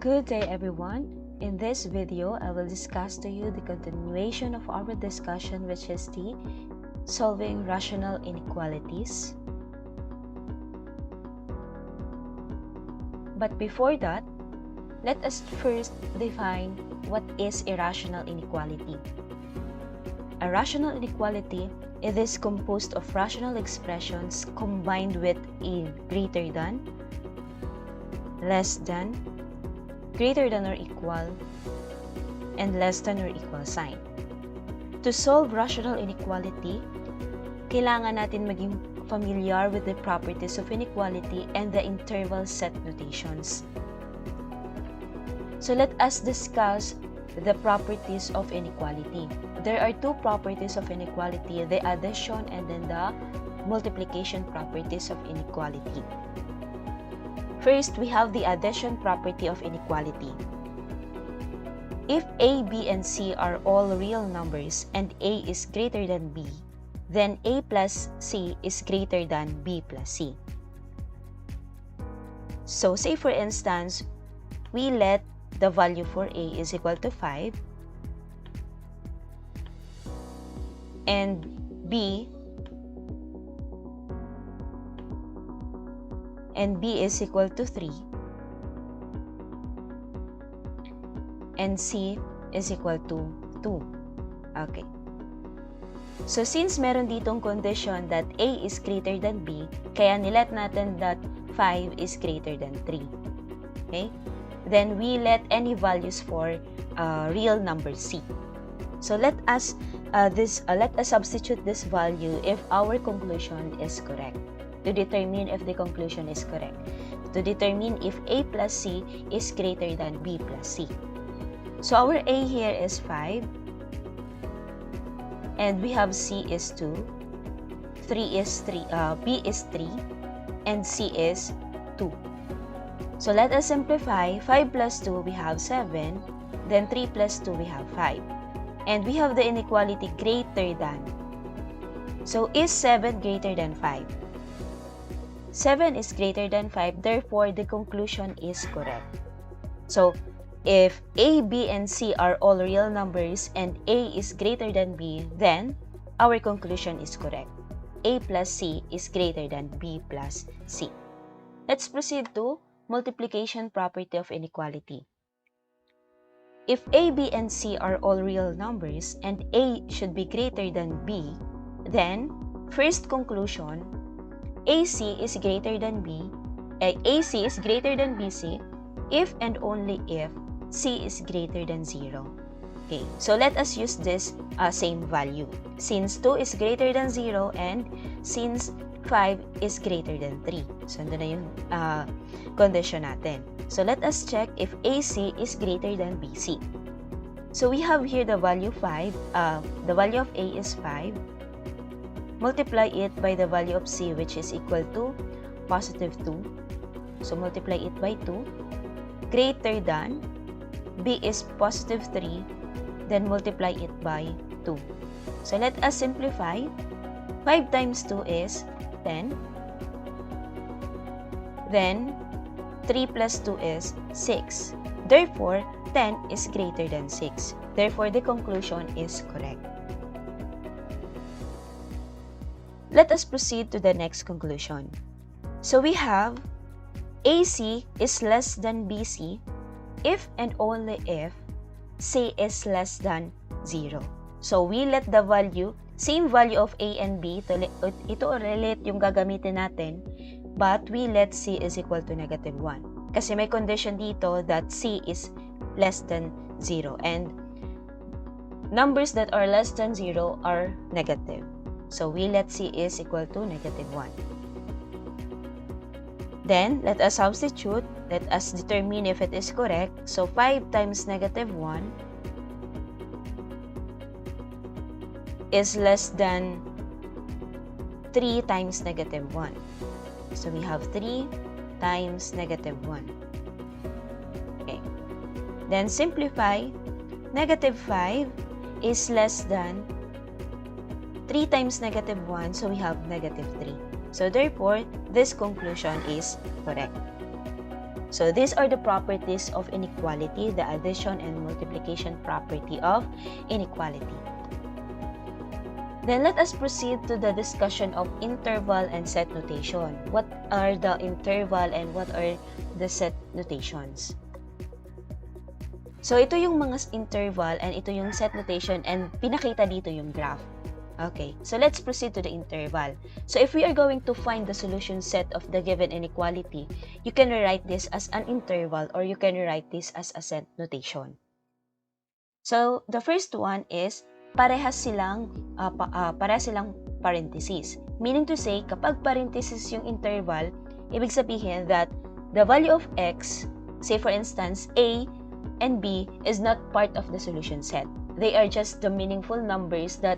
Good day everyone. In this video, I will discuss to you the continuation of our discussion, which is the solving rational inequalities. But before that, let us first define what is a rational inequality. A rational inequality is composed of rational expressions combined with a greater than, less than, greater than or equal, and less than or equal sign. To solve rational inequality, kailangan natin maging familiar with the properties of inequality and the interval set notations. So let us discuss the properties of inequality. There are two properties of inequality, the addition and then the multiplication properties of inequality. First, we have the addition property of inequality. If A, B, and C are all real numbers and A is greater than B, then A plus C is greater than B plus C. So, say for instance, we let the value for A is equal to 5 and B is equal to 3 and C is equal to 2. Okay. So since meron ditong condition that A is greater than B, kaya nilet natin that 5 is greater than 3. Okay? Then we let any values for real number C. So let us substitute this value if our conclusion is correct, to determine if the conclusion is correct, to determine if A plus C is greater than B plus C. So our A here is 5, and we have C is 2, B is 3, and C is 2. So let us simplify. 5 plus 2, we have 7, then 3 plus 2, we have 5. And we have the inequality greater than. So is 7 greater than 5? 7 is greater than 5, therefore the conclusion is correct. So if A, B, and C are all real numbers and A is greater than B, then our conclusion is correct. A plus C is greater than B plus C. Let's proceed to multiplication property of inequality. If A, B, and C are all real numbers and A should be greater than B, then first conclusion, AC is greater than AC is greater than BC if and only if C is greater than 0. Okay, so let us use this same value. Since 2 is greater than 0 and since 5 is greater than 3. So, ito na yung condition natin. So, let us check if AC is greater than BC. So, we have here the value 5. The value of A is 5. Multiply it by the value of C, which is equal to positive 2. So, multiply it by 2. Greater than, B is positive 3. Then, multiply it by 2. So, let us simplify. 5 times 2 is 10. Then, 3 plus 2 is 6. Therefore, 10 is greater than 6. Therefore, the conclusion is correct. Let us proceed to the next conclusion. So, we have AC is less than BC if and only if C is less than 0. So, we let the value, same value of A and B, ito relate yung gagamitin natin, but we let C is equal to negative 1. Kasi may condition dito that C is less than 0 and numbers that are less than 0 are negative. So, we let C is equal to negative 1. Then, let us substitute. Let us determine if it is correct. So, 5 times negative 1 is less than 3 times negative 1. So, we have 3 times negative 1. Okay. Then, simplify. Negative 5 is less than 3 times negative 1. So, we have negative 3. So, therefore, this conclusion is correct. So these are the properties of inequality, the addition and multiplication property of inequality. Then let us proceed to the discussion of interval and set notation. What are the interval and what are the set notations? So ito yung mga interval and ito yung set notation and pinakita dito yung graph. Okay, so let's proceed to the interval. So if we are going to find the solution set of the given inequality, you can rewrite this as an interval or you can rewrite this as a set notation. So the first one is parehas silang parentheses. Meaning to say, kapag parentheses yung interval, ibig sabihin that the value of x, say for instance, a and b is not part of the solution set. They are just the meaningful numbers that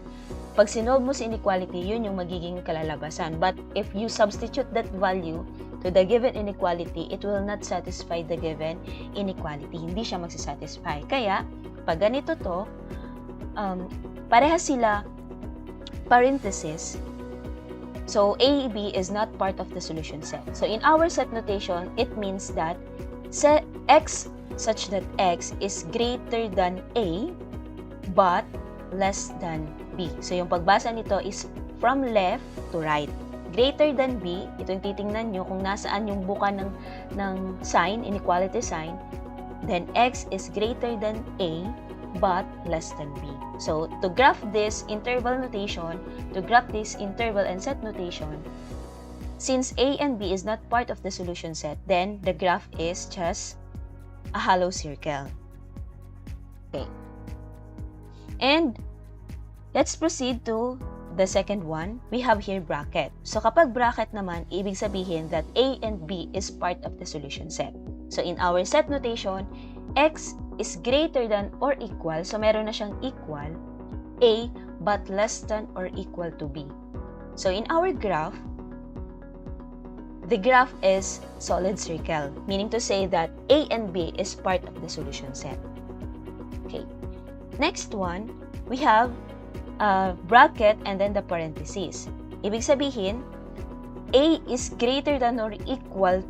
pag sinolve mo sa inequality, yun yung magiging kalalabasan. But if you substitute that value to the given inequality, it will not satisfy the given inequality. Hindi siya magsasatisfy. Kaya, pag ganito to, parehas sila parenthesis. So, A, B is not part of the solution set. So, in our set notation, it means that set x such that x is greater than A but less than B. So, yung pagbasa nito is from left to right. Greater than B, ito yung titingnan nyo kung nasaan yung buka ng sign, inequality sign, then x is greater than A but less than B. So, to graph this interval notation, to graph this interval and set notation, since A and B is not part of the solution set, then the graph is just a hollow circle. Okay. And let's proceed to the second one. We have here bracket. So kapag bracket naman, ibig sabihin that A and B is part of the solution set. So in our set notation, x is greater than or equal, so meron na siyang equal, A but less than or equal to B. So in our graph, the graph is solid circle, meaning to say that A and B is part of the solution set. Okay. Next one, we have bracket and then the parentheses. Ibig sabihin, A is greater than or equal,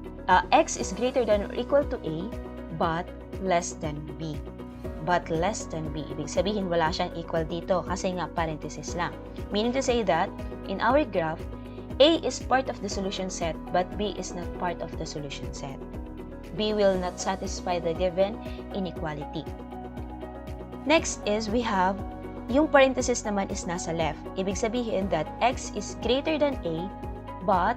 x is greater than or equal to A, but less than B. But less than B. Ibig sabihin, wala siyang equal dito kasi nga parentheses lang. Meaning to say that, in our graph, A is part of the solution set, but B is not part of the solution set. B will not satisfy the given inequality. Next is we have, yung parenthesis naman is nasa left. Ibig sabihin that x is greater than A, but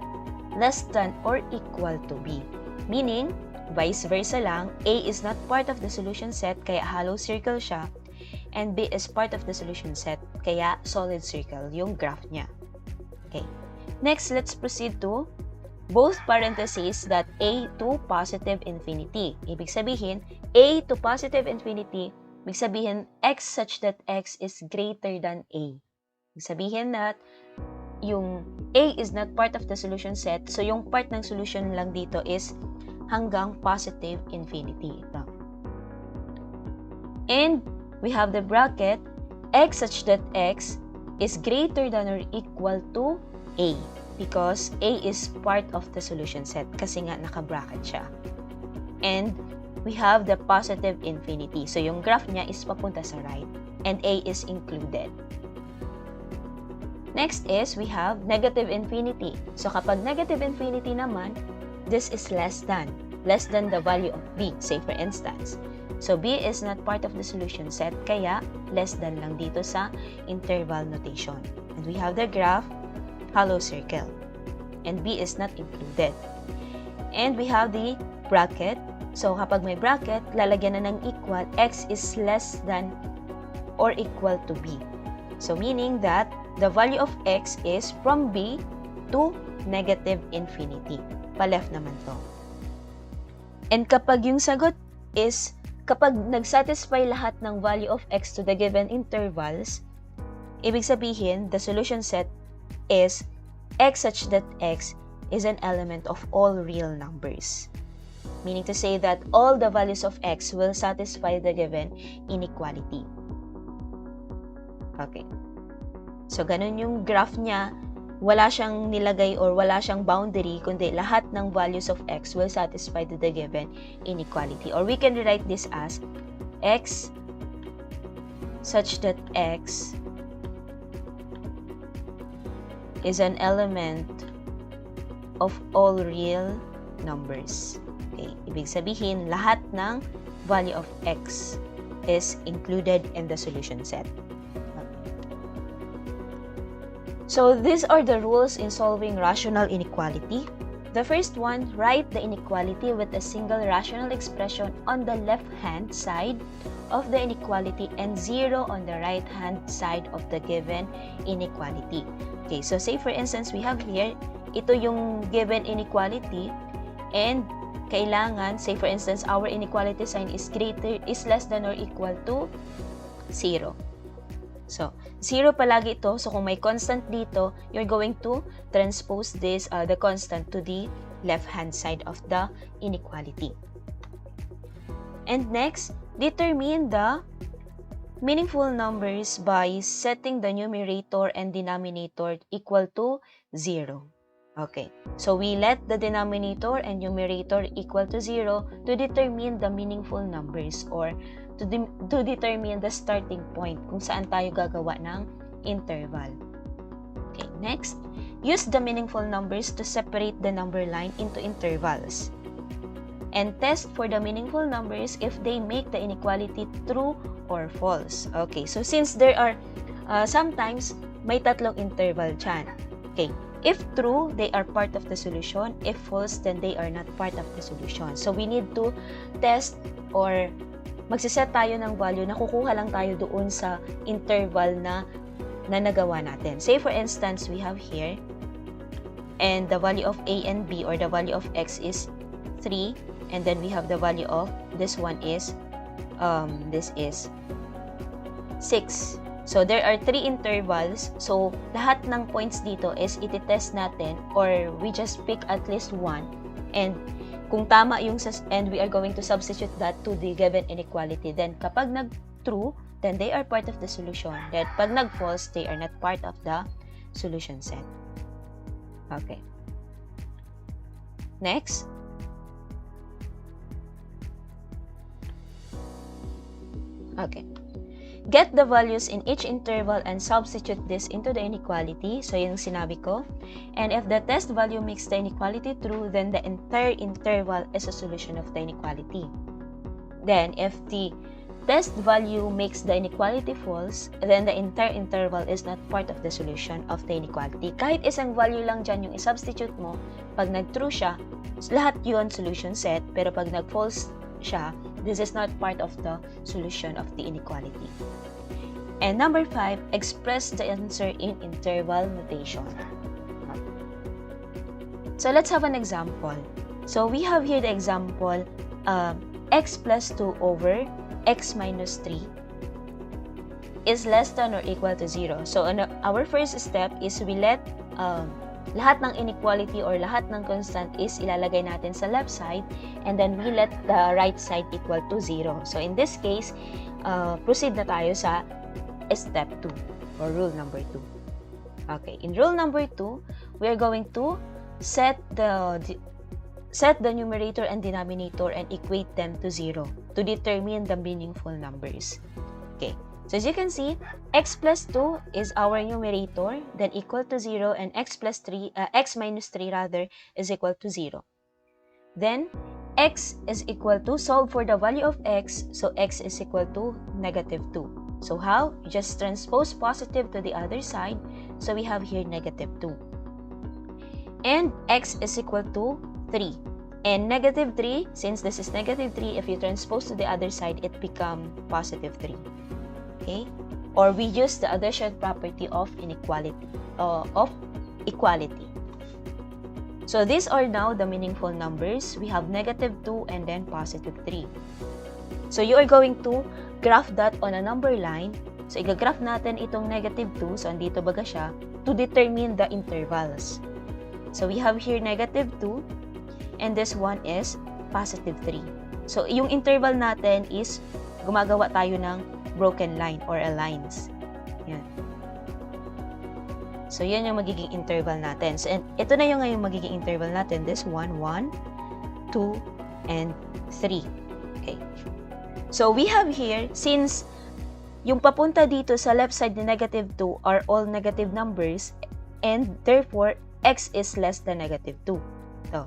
less than or equal to B. Meaning, vice versa lang, A is not part of the solution set, kaya hollow circle siya, and B is part of the solution set, kaya solid circle yung graph niya. Okay. Next, let's proceed to both parentheses that A to positive infinity. Ibig sabihin, A to positive infinity, ibig sabihin x such that x is greater than A. Ibig sabihin that yung A is not part of the solution set, so yung part ng solution lang dito is hanggang positive infinity. Ito. And we have the bracket, x such that x is greater than or equal to A, because A is part of the solution set kasi nga naka-bracket siya. And we have the positive infinity. So yung graph niya is papunta sa right and A is included. Next is we have negative infinity. So kapag negative infinity naman, this is less than the value of B, say for instance. So B is not part of the solution set, kaya less than lang dito sa interval notation. And we have the graph, hollow circle, and B is not included. And we have the bracket. So kapag may bracket, lalagyan na ng equal, x is less than or equal to B. So meaning that the value of x is from B to negative infinity. Pa-left naman to. And kapag yung sagot is, kapag nag-satisfy lahat ng value of x to the given intervals, ibig sabihin, the solution set is x such that x is an element of all real numbers. Meaning to say that all the values of x will satisfy the given inequality. Okay. So, ganun yung graph niya wala siyang nilagay or wala siyang boundary, kundi lahat ng values of x will satisfy to the given inequality. Or we can rewrite this as x such that x is an element of all real numbers. Okay, ibig sabihin, lahat ng value of x is included in the solution set. So these are the rules in solving rational inequality. The first one, write the inequality with a single rational expression on the left-hand side of the inequality and 0 on the right-hand side of the given inequality. Okay, so say for instance, we have here, ito yung given inequality, and kailangan, say for instance, our inequality sign is less than or equal to 0. So, 0 palagi ito. So, kung may constant dito, you're going to transpose this, the constant to the left-hand side of the inequality. And next, determine the meaningful numbers by setting the numerator and denominator equal to 0. Okay, so we let the denominator and numerator equal to 0 to determine the meaningful numbers or to determine the starting point kung saan tayo gagawa ng interval. Okay, next, use the meaningful numbers to separate the number line into intervals. And test for the meaningful numbers if they make the inequality true or false. Okay, so since there are sometimes may tatlong interval dyan. Okay, if true, they are part of the solution. If false, then they are not part of the solution. So we need to test or magsiset tayo ng value na kukuha lang tayo doon sa interval na nagawa natin. Say for instance, we have here, and the value of a and b or the value of x is 3, and then we have the value of this one is this is 6. So there are 3 intervals. So lahat ng points dito is iti-test natin, or we just pick at least one, and kung tama yung and we are going to substitute that to the given inequality. Then kapag nag-true, then they are part of the solution. Then pag nag-false, they are not part of the solution set. Okay. Next. Okay. Get the values in each interval and substitute this into the inequality. So, yung sinabi ko. And if the test value makes the inequality true, then the entire interval is a solution of the inequality. Then, if the test value makes the inequality false, then the entire interval is not part of the solution of the inequality. Kahit isang value lang dyan yung i-substitute mo, pag nag-true siya, lahat yun solution set, pero pag nag-false siya, this is not part of the solution of the inequality. And number 5, express the answer in interval notation. So let's have an example. So we have here the example, x plus 2 over x minus 3 is less than or equal to 0. So our first step is we let lahat ng inequality or lahat ng constant is ilalagay natin sa left side, and then we let the right side equal to 0. So in this case, proceed na tayo sa step 2 or rule number 2. Okay, in rule number 2, we are going to set the numerator and denominator and equate them to 0 to determine the meaningful numbers. Okay. So as you can see, x plus 2 is our numerator, then equal to 0, and x minus 3 rather is equal to 0. Then x is equal to, solve for the value of x, so x is equal to negative 2. So how? You just transpose positive to the other side, so we have here negative 2. And x is equal to 3. And negative 3, since this is negative 3, if you transpose to the other side, it becomes positive 3. Okay, or we use the addition property of inequality of equality. So these are now the meaningful numbers. We have negative 2 and then positive 3. So you are going to graph that on a number line. So i-graph natin itong negative 2, so andito baga siya, to determine the intervals. So we have here negative 2, and this one is positive 3. So yung interval natin is gumagawa tayo ng broken line or a lines. Yan. So, yan yung magiging interval natin. So, and ito na yung ngayong magiging interval natin. This 1, 1, 2, and 3. Okay. So, we have here, since yung papunta dito sa left side ni negative 2 are all negative numbers, and therefore, x is less than negative 2. So,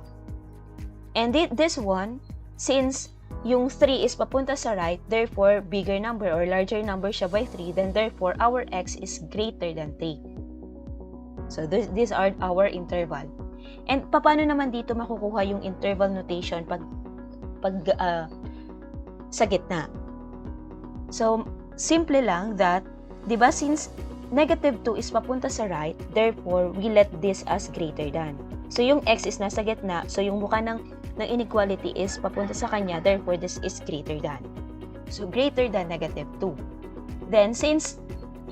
and this one, since yung 3 is papunta sa right, therefore, bigger number or larger number siya by 3, then therefore, our x is greater than 3. So, these are our interval. And paano naman dito makukuha yung interval notation pag sa gitna? So, simple lang that, di ba, since negative 2 is papunta sa right, therefore, we let this as greater than. So, yung x is nasa gitna, so yung mukha ng inequality is papunta sa kanya, therefore, this is greater than. So, greater than negative 2. Then, since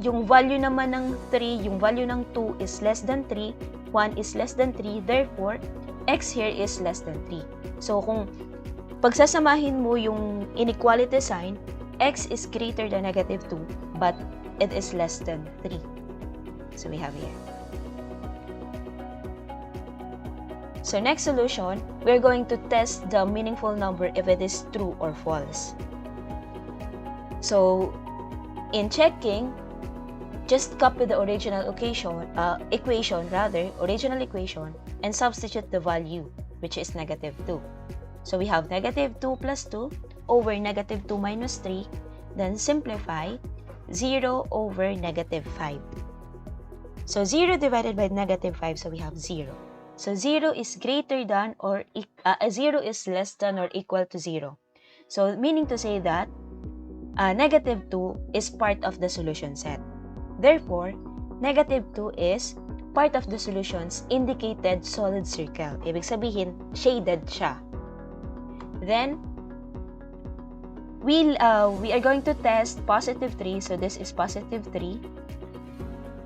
yung value naman ng 3, yung value ng 2 is less than 3, 1 is less than 3, therefore, x here is less than 3. So, kung pagsasamahin mo yung inequality sign, x is greater than negative 2, but it is less than 3. So, we have here. So, next solution, we're going to test the meaningful number if it is true or false. So, in checking, just copy the original equation, and substitute the value, which is negative 2. So, we have negative 2 plus 2 over negative 2 minus 3, then simplify 0 over negative 5. So, 0 divided by negative 5, so we have 0. So, 0 is greater than or 0 is less than or equal to 0. So, meaning to say that negative 2 is part of the solution set. Therefore, negative 2 is part of the solution's indicated solid circle. Ibig sabihin, shaded siya. Then, we are going to test positive 3. So, this is positive 3.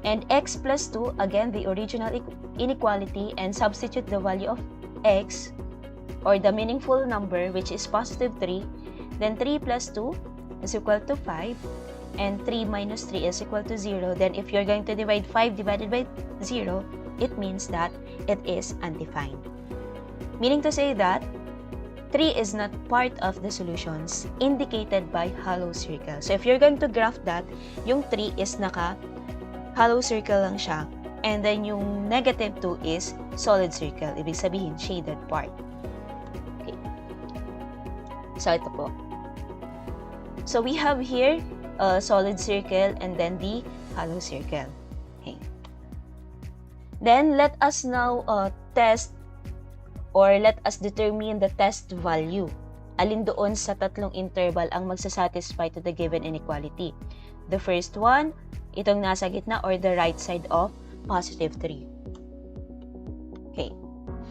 And x plus 2, again, the original inequality, and substitute the value of x, or the meaningful number, which is positive 3. Then, 3 plus 2 is equal to 5. And 3 minus 3 is equal to 0. Then, if you're going to divide 5 divided by 0, it means that it is undefined. Meaning to say that 3 is not part of the solutions indicated by hollow circle. So, if you're going to graph that, yung 3 is hollow circle lang siya. And then, yung negative 2 is solid circle. Ibig sabihin, shaded part. Okay. So, ito po. So, we have here solid circle and then the hollow circle. Okay. Then, let us now test or let us determine the test value. Alin doon sa tatlong interval ang magsasatisfy to the given inequality. The first one, itong nasa gitna or the right side of positive 3. Okay.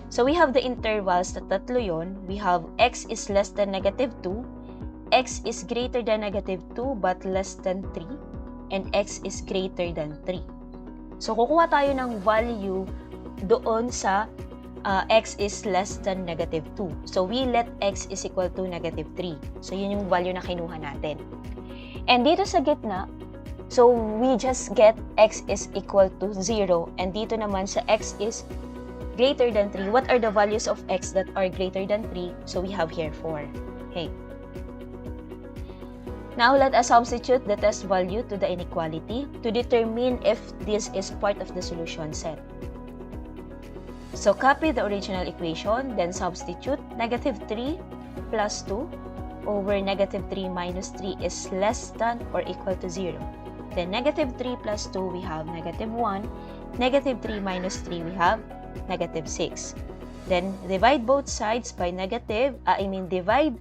So, we have the intervals na tatlo yun. We have x is less than negative 2, x is greater than negative 2 but less than 3, and x is greater than 3. So, kukuha tayo ng value doon sa x is less than negative 2. So, we let x is equal to negative 3. So, yun yung value na kinuha natin. And dito sa gitna, so we just get x is equal to 0. And dito naman sa x is greater than 3. What are the values of x that are greater than 3? So, we have here 4. Okay. Now, let us substitute the test value to the inequality to determine if this is part of the solution set. So, copy the original equation, then substitute negative 3 plus 2 over negative 3 minus 3 is less than or equal to 0. Then, negative 3 plus 2, we have negative 1. Negative 3 minus 3, we have negative 6. Then, divide both sides by divide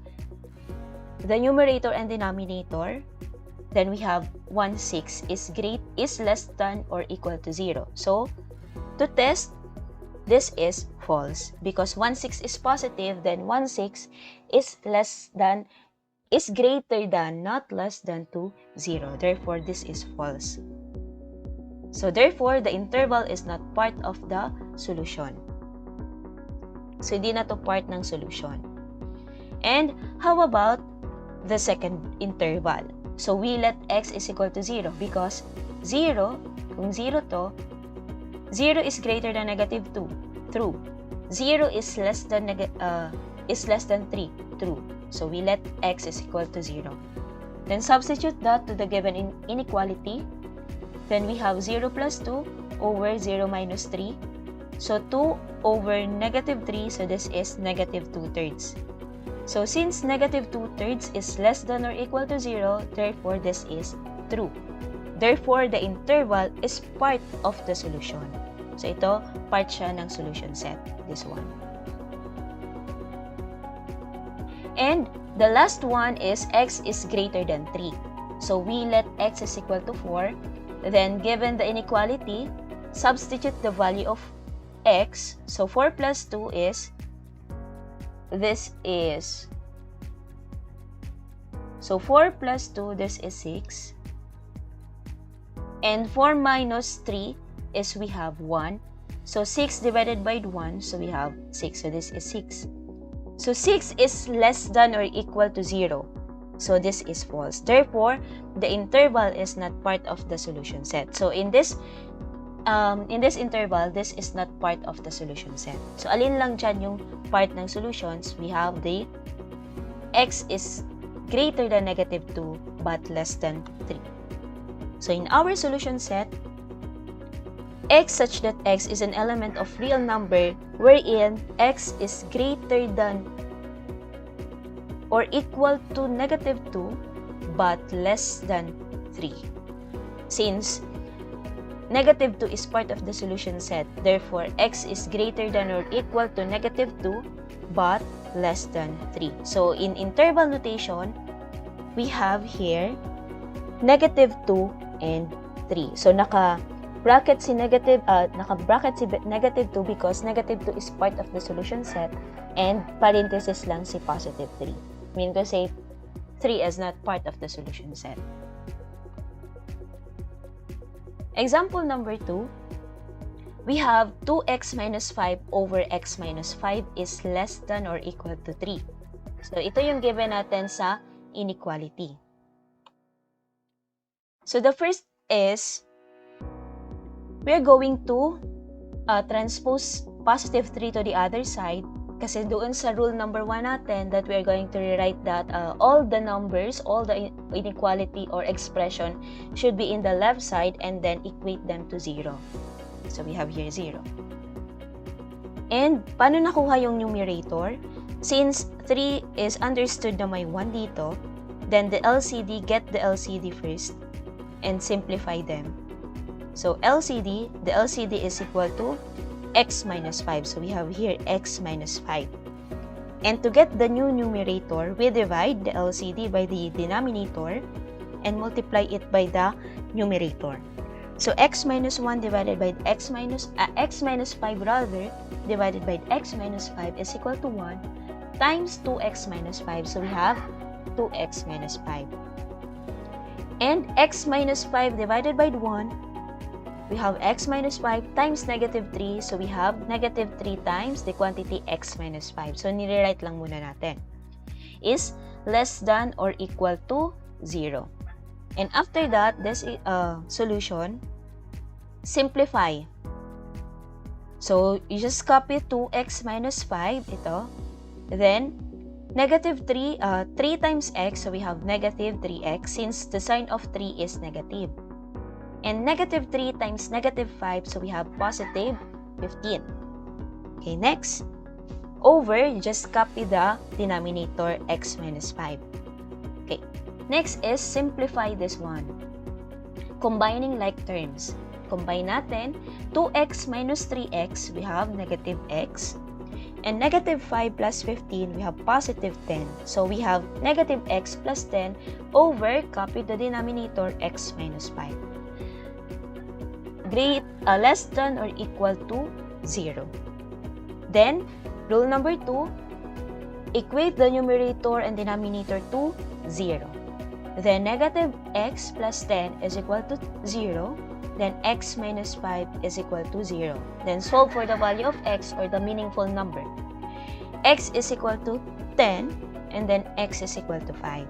the numerator and denominator. Then we have 1, 6 is less than or equal to 0. So, to test, this is false because 1, 6 is positive, then 1, 6 is greater than, not less than to 0. Therefore, this is false. So, therefore, the interval is not part of the solution. So, hindi na to part ng solution. And how about the second interval? So, we let x is equal to 0 because 0, kung 0 to, 0 is greater than negative 2. True. 0 is less than 3. True. So we let x is equal to 0. Then substitute that to the given inequality. Then we have 0 plus 2 over 0 minus 3. So 2 over negative 3, so this is negative 2/3. So since negative 2/3 is less than or equal to 0, therefore this is true. Therefore, the interval is part of the solution. So ito, part siya ng solution set, this one. And the last one is x is greater than 3. So we let x is equal to 4. Then given the inequality, substitute the value of x. So 4 plus 2 is, this is, so 4 plus 2, this is 6. And 4 minus 3 is, we have 1. So 6 divided by 1, so we have 6. So this is 6. So 6 is less than or equal to 0. So this is false. Therefore, the interval is not part of the solution set. So in this interval, this is not part of the solution set. So alin lang dyan yung part ng solutions? We have the x is greater than negative 2 but less than 3. So in our solution set, x such that x is an element of real number wherein x is greater than or equal to negative 2 but less than 3. Since negative 2 is part of the solution set, therefore x is greater than or equal to negative 2 but less than 3. So in interval notation, we have here negative 2 and 3. So naka-bracket si negative 2 because negative 2 is part of the solution set and parenthesis lang si positive 3. Mean to say 3 is not part of the solution set. Example number 2, we have 2x minus 5 over x minus 5 is less than or equal to 3. So ito yung given natin sa inequality. So the first is, we're going to transpose positive 3 to the other side kasi doon sa rule number 1 natin that we're going to rewrite that all the numbers, all the inequality or expression should be in the left side and then equate them to 0. So we have here 0. And paano nakuha yung numerator? Since 3 is understood na may 1 dito, then the LCD, get the LCD first and simplify them. So LCD, the LCD is equal to x minus 5. So we have here x minus 5. And to get the new numerator, we divide the LCD by the denominator and multiply it by the numerator. So x minus 1 divided by x minus 5 rather, divided by x minus 5 is equal to 1 times 2x minus 5. So we have 2x minus 5. And x minus 5 divided by 1, we have x minus 5 times negative 3. So we have negative 3 times the quantity x minus 5. So nire-write lang muna natin. Is less than or equal to 0. And after that, this solution, simplify. So you just copy 2x minus 5, ito. Then, negative 3 times x, so we have negative 3x since the sign of 3 is negative. And negative 3 times negative 5, so we have positive 15. Okay, next, over, you just copy the denominator x minus 5. Okay, next is simplify this one. Combining like terms. Combine natin, 2x minus 3x, we have negative x. And negative 5 plus 15, we have positive 10. So we have negative x plus 10 over, copy the denominator, x minus 5. Less than or equal to 0. Then, rule number 2, equate the numerator and denominator to 0. Then negative x plus 10 is equal to 0. Then x minus 5 is equal to 0. Then solve for the value of x or the meaningful number. X is equal to 10 and then x is equal to 5.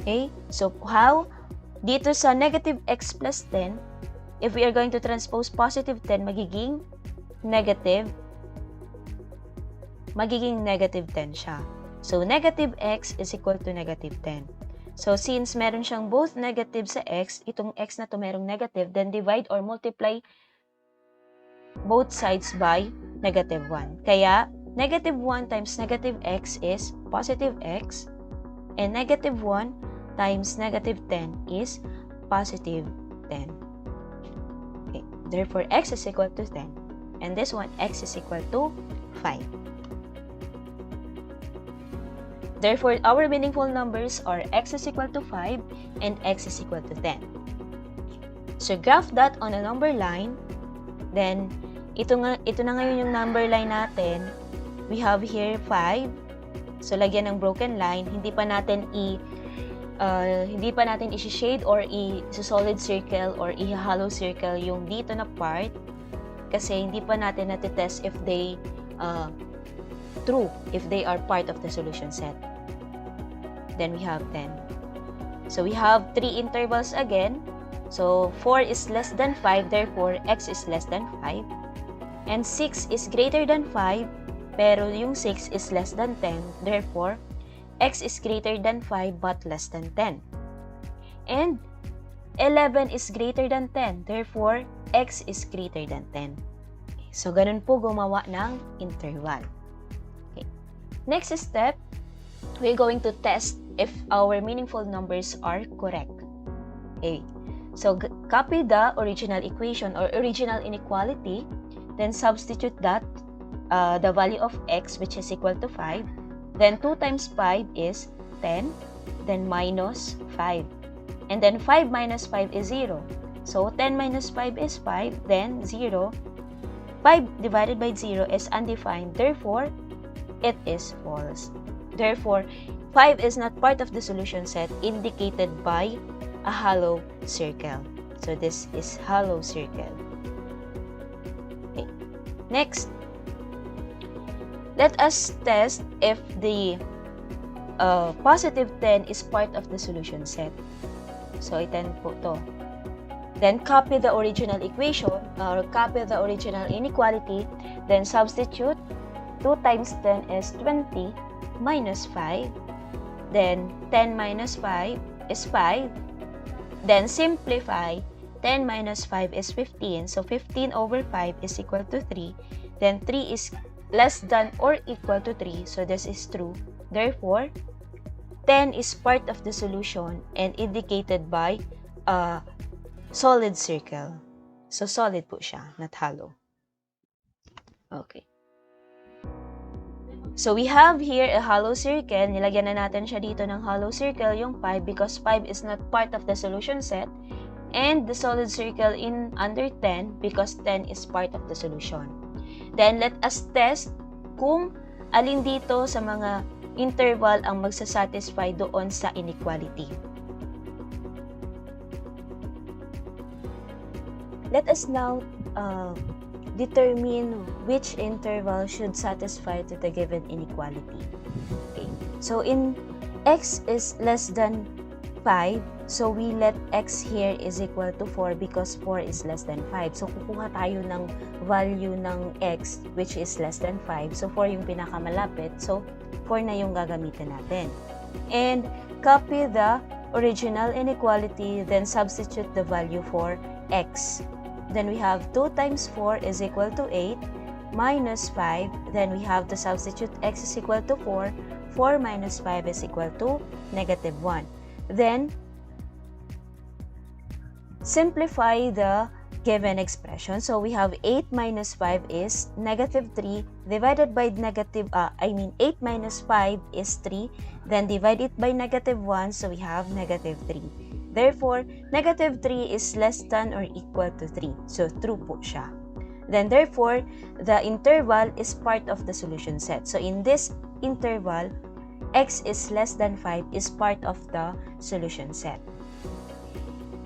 Okay? So how? Dito sa negative x plus 10, if we are going to transpose positive 10, magiging negative 10 siya. So, negative x is equal to negative 10. So, since meron siyang both negative sa x, itong x na to merong negative, then divide or multiply both sides by negative 1. Kaya, negative 1 times negative x is positive x, and negative 1 times negative 10 is positive 10. Okay. Therefore, x is equal to 10. And this one, x is equal to 5. Therefore, our meaningful numbers are x is equal to 5 and x is equal to 10. So, graph that on a number line. Then, ito na ngayon yung number line natin. We have here 5. So, lagyan ng broken line. Hindi pa natin i-shade or i-solid circle or i-hollow circle yung dito na part. Kasi hindi pa natin natitest if they true, if they are part of the solution set. Then we have 10. So we have 3 intervals again. So 4 is less than 5, therefore x is less than 5. And 6 is greater than 5, pero yung 6 is less than 10, therefore x is greater than 5 but less than 10. And 11 is greater than 10, therefore x is greater than 10. So ganun po gumawa ng interval. Okay. Next step, we're going to test if our meaningful numbers are correct. Okay. So, copy the original equation or original inequality, then substitute that, the value of x, which is equal to 5. Then, 2 times 5 is 10, then minus 5. And then, 5 minus 5 is 0. So, 10 minus 5 is 5, then 0. 5 divided by 0 is undefined, therefore, it is false. Therefore, 5 is not part of the solution set indicated by a hollow circle. So, this is hollow circle. Okay. Next, let us test if the positive 10 is part of the solution set. So, 10 po to. Then, copy the original equation or copy the original inequality. Then, substitute 2 times 10 is 20 minus 5. Then, 10 minus 5 is 5. Then, simplify. 10 minus 5 is 15. So, 15 over 5 is equal to 3. Then, 3 is less than or equal to 3. So, this is true. Therefore, 10 is part of the solution and indicated by a solid circle. So, solid po siya, not hollow. Okay. So, we have here a hollow circle. Nilagyan na natin siya dito ng hollow circle, yung 5, because 5 is not part of the solution set. And the solid circle in under 10 because 10 is part of the solution. Then, let us test kung alin dito sa mga interval ang magsasatisfy doon sa inequality. Let us now determine which interval should satisfy to the given inequality. Okay. So, in x is less than 5, so we let x here is equal to 4 because 4 is less than 5. So, kukuha tayo ng value ng x which is less than 5. So, 4 yung pinakamalapit. So, 4 na yung gagamitin natin. And copy the original inequality, then substitute the value for x. Then we have 2 times 4 is equal to 8 minus 5. Then we have to substitute x is equal to 4. 4 minus 5 is equal to negative 1. Then, simplify the given expression. So, we have 8 minus 5 is negative 3 divided by 8 minus 5 is 3. Then, divide it by negative 1. So, we have negative 3. Therefore, negative 3 is less than or equal to 3. So, true po siya. Then, therefore, the interval is part of the solution set. So, in this interval, x is less than 5 is part of the solution set.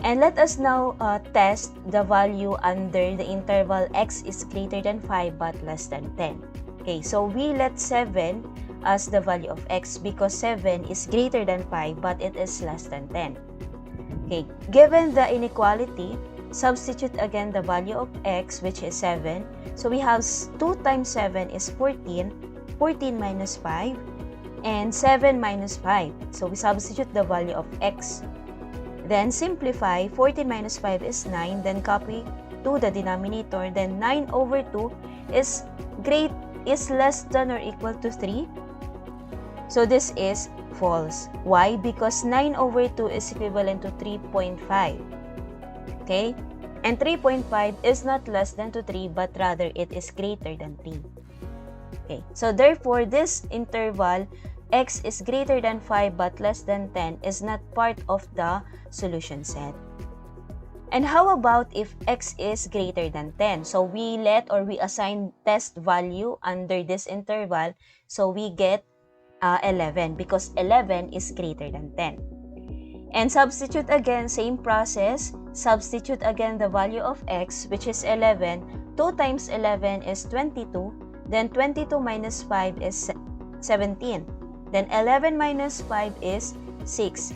And let us now test the value under the interval x is greater than 5 but less than 10. Okay, so we let 7 as the value of x because 7 is greater than 5 but it is less than 10. Okay, given the inequality, substitute again the value of x, which is 7. So we have 2 times 7 is 14, 14 minus 5, and 7 minus 5. So we substitute the value of x. Then simplify, 14 minus 5 is 9, then copy to the denominator, then 9 over 2 is less than or equal to 3. So this is false. Why? Because 9 over 2 is equivalent to 3.5. Okay? And 3.5 is not less than to 3, but rather it is greater than 3. Okay? So therefore, this interval, x is greater than 5 but less than 10, is not part of the solution set. And how about if x is greater than 10? So we assign test value under this interval, so we get 11 because 11 is greater than 10. And substitute again, same process. Substitute again the value of x, which is 11. 2 times 11 is 22. Then 22 minus 5 is 17. Then 11 minus 5 is 6.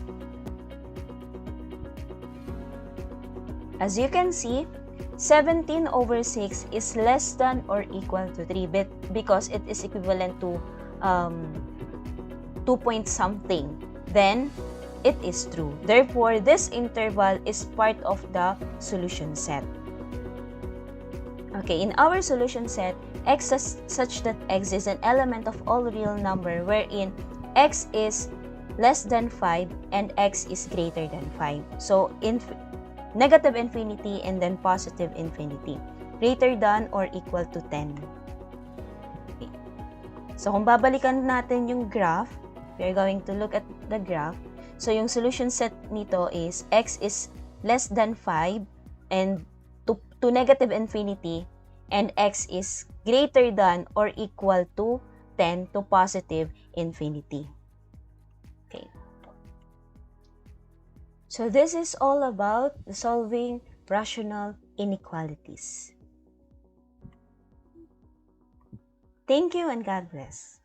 As you can see, 17 over 6 is less than or equal to 3 because it is equivalent to 2 point something. Then it is true. Therefore, this interval is part of the solution set. Okay, in our solution set, x is such that x is an element of all real number wherein x is less than 5 and x is greater than 5. So, negative infinity and then positive infinity. Greater than or equal to 10. Okay. So, kung babalikan natin yung graph, we are going to look at the graph. So, yung solution set nito is x is less than 5 and to negative infinity, and x is greater than or equal to 10 to positive infinity. Okay. So, this is all about solving rational inequalities. Thank you and God bless.